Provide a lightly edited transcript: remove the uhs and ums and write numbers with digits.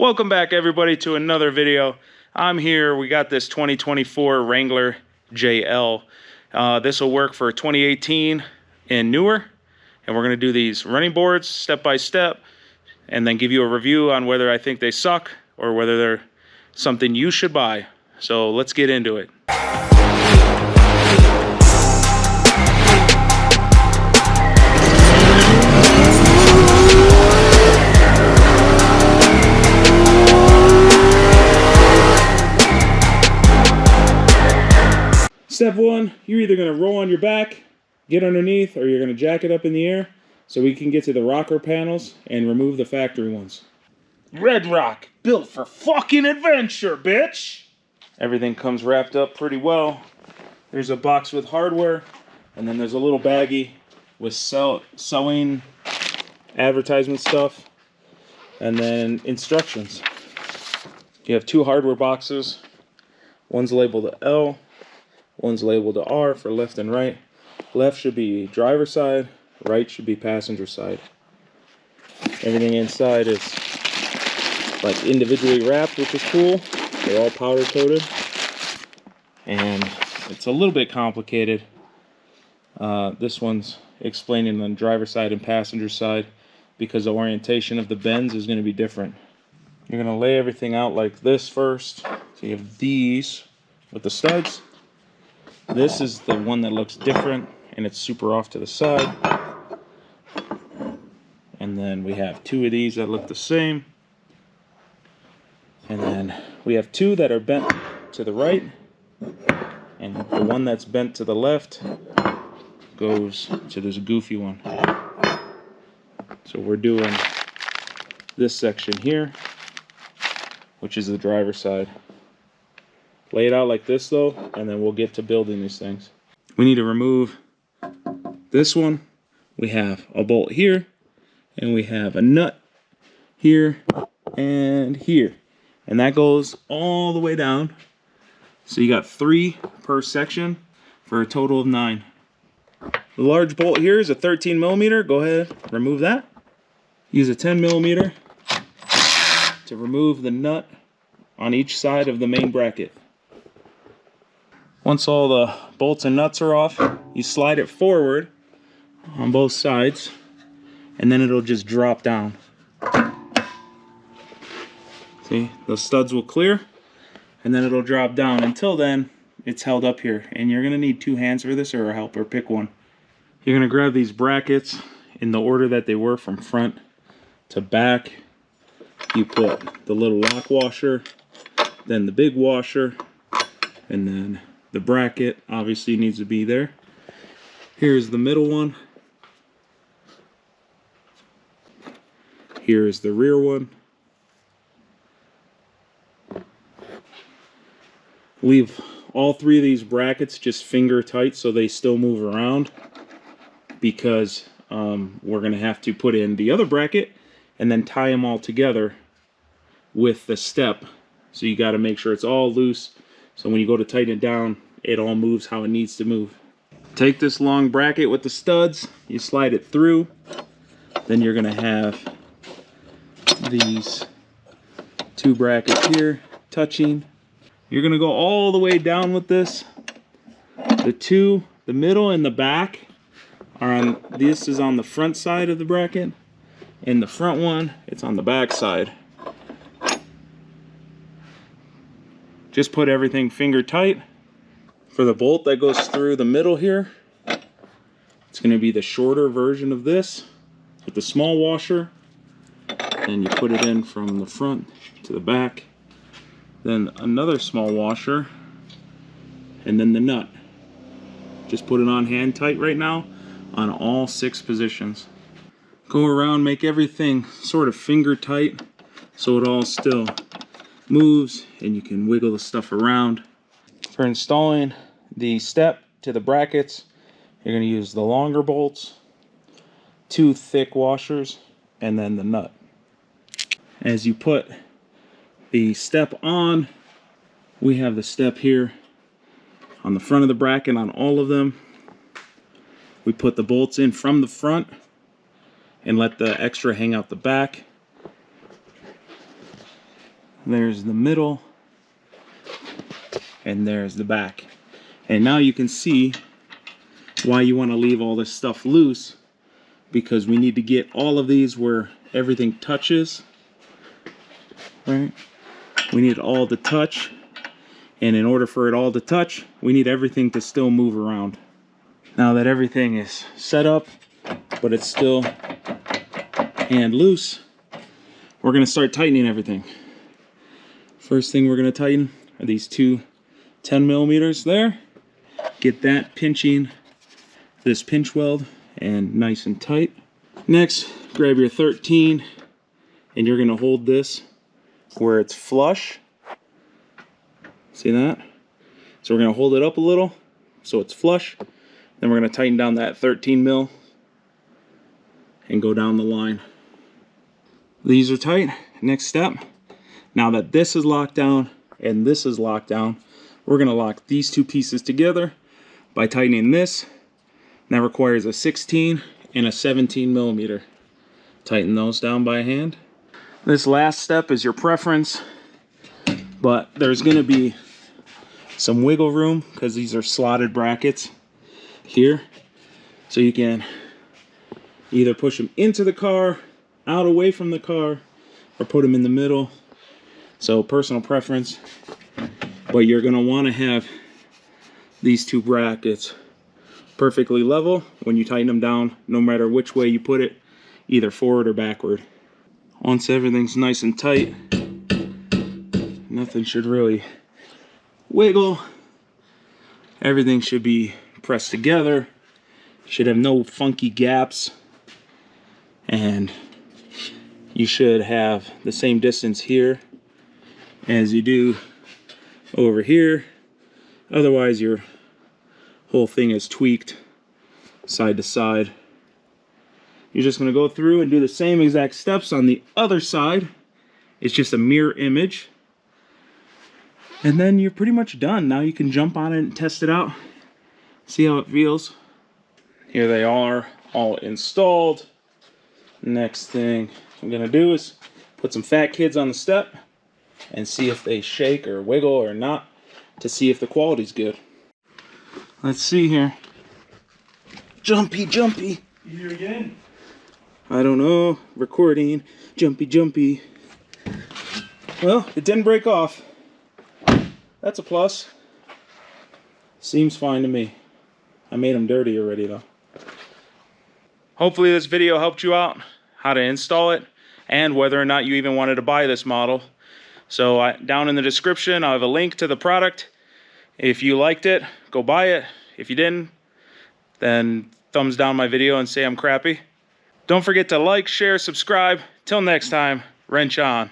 Welcome back everybody to another video. I'm here, we got this 2024 Wrangler JL. This will work for 2018 and newer. And we're gonna do these running boards step by step and then give you a review on whether I think they suck or whether they're something you should buy. So let's get into it. Step one, you're either going to roll on your back, get underneath, or you're going to jack it up in the air so we can get to the rocker panels and remove the factory ones. RedRock, built for fucking adventure, bitch! Everything comes wrapped up pretty well. There's a box with hardware, and then there's a little baggie with sewing advertisement stuff, and then instructions. You have two hardware boxes. One's labeled L. One's labeled R for left and right. Left should be driver side, right should be passenger side. Everything inside is like individually wrapped, which is cool. They're all powder coated. And it's a little bit complicated. This one's explaining on driver side and passenger side because the orientation of the bends is going to be different. You're going to lay everything out like this first. So you have these with the studs. This is the one that looks different and it's super off to the side. And then we have two of these that look the same. And then we have two that are bent to the right. And the one that's bent to the left goes to this goofy one. So we're doing this section here, which is the driver's side. Lay it out like this though, and then we'll get to building these things. We need to remove this one. We have a bolt here, and we have a nut here and here. And that goes all the way down. So you got 3 per section for a total of 9. The large bolt here is a 13 millimeter. Go ahead, remove that. Use a 10 millimeter to remove the nut on each side of the main bracket. Once all the bolts and nuts are off, you slide it forward on both sides, and then it'll just drop down. See, the studs will clear, and then it'll drop down. Until then, it's held up here, and you're going to need 2 hands for this or a helper. Pick one. You're going to grab these brackets in the order that they were from front to back. You put the little lock washer, then the big washer, and then the bracket obviously needs to be there. Here's the middle one. Here is the rear one. Leave all 3 of these brackets just finger tight so they still move around, because we're going to have to put in the other bracket and then tie them all together with the step. So you got to make sure it's all loose. So when you go to tighten it down, it all moves how it needs to move. Take this long bracket with the studs, you slide it through, then you're going to have these 2 brackets here touching. You're going to go all the way down with this. The middle and the back are on, this is on the front side of the bracket, and the front one, it's on the back side. Just put everything finger tight. For the bolt that goes through the middle here, it's going to be the shorter version of this with the small washer. And you put it in from the front to the back. Then another small washer, and then the nut. Just put it on hand tight right now on all 6 positions. Go around, make everything sort of finger tight so it all still moves and you can wiggle the stuff around. For installing the step to the brackets, you're going to use the longer bolts, 2 thick washers, and then the nut. As you put the step on, we have the step here on the front of the bracket on all of them. We put the bolts in from the front and let the extra hang out the back. There's the middle, and there's the back. And now you can see why you want to leave all this stuff loose, because we need to get all of these where everything touches, right? We need it all to touch, and in order for it all to touch, we need everything to still move around. Now that everything is set up, but it's still hand loose, we're going to start tightening everything. First thing we're going to tighten are these two 10 millimeters there. Get that pinching this pinch weld and nice and tight. Next, grab your 13 and you're going to hold this where it's flush. See that? So we're going to hold it up a little so it's flush. Then we're going to tighten down that 13 mil and go down the line. These are tight. Next step, now that this is locked down and this is locked down, we're going to lock these two pieces together by tightening this. That requires a 16 and a 17 millimeter. Tighten those down by hand. This last step is your preference, but there's going to be some wiggle room because these are slotted brackets here. So you can either push them into the car, out away from the car, or put them in the middle. So personal preference, but you're going to want to have these two brackets perfectly level when you tighten them down, no matter which way you put it, either forward or backward. Once everything's nice and tight, nothing should really wiggle. Everything should be pressed together, should have no funky gaps, and you should have the same distance here as you do over here. Otherwise your whole thing is tweaked side to side. You're just going to go through and do the same exact steps on the other side. It's just a mirror image, and then you're pretty much done. Now you can jump on it and test it out, see how it feels. Here they are, all installed. Next thing I'm gonna do is put some Fat Kids on the step and see if they shake or wiggle or not, to see if the quality's good. Let's see here. Jumpy, jumpy. You here again? I don't know. Recording. Jumpy, jumpy. Well, it didn't break off. That's a plus. Seems fine to me. I made them dirty already though. Hopefully this video helped you out how to install it and whether or not you even wanted to buy this model. So down in the description I'll have a link to the product. If you liked it, go buy it. If you didn't, then thumbs down my video and say I'm crappy. Don't forget to like, share, subscribe. Till next time, wrench on.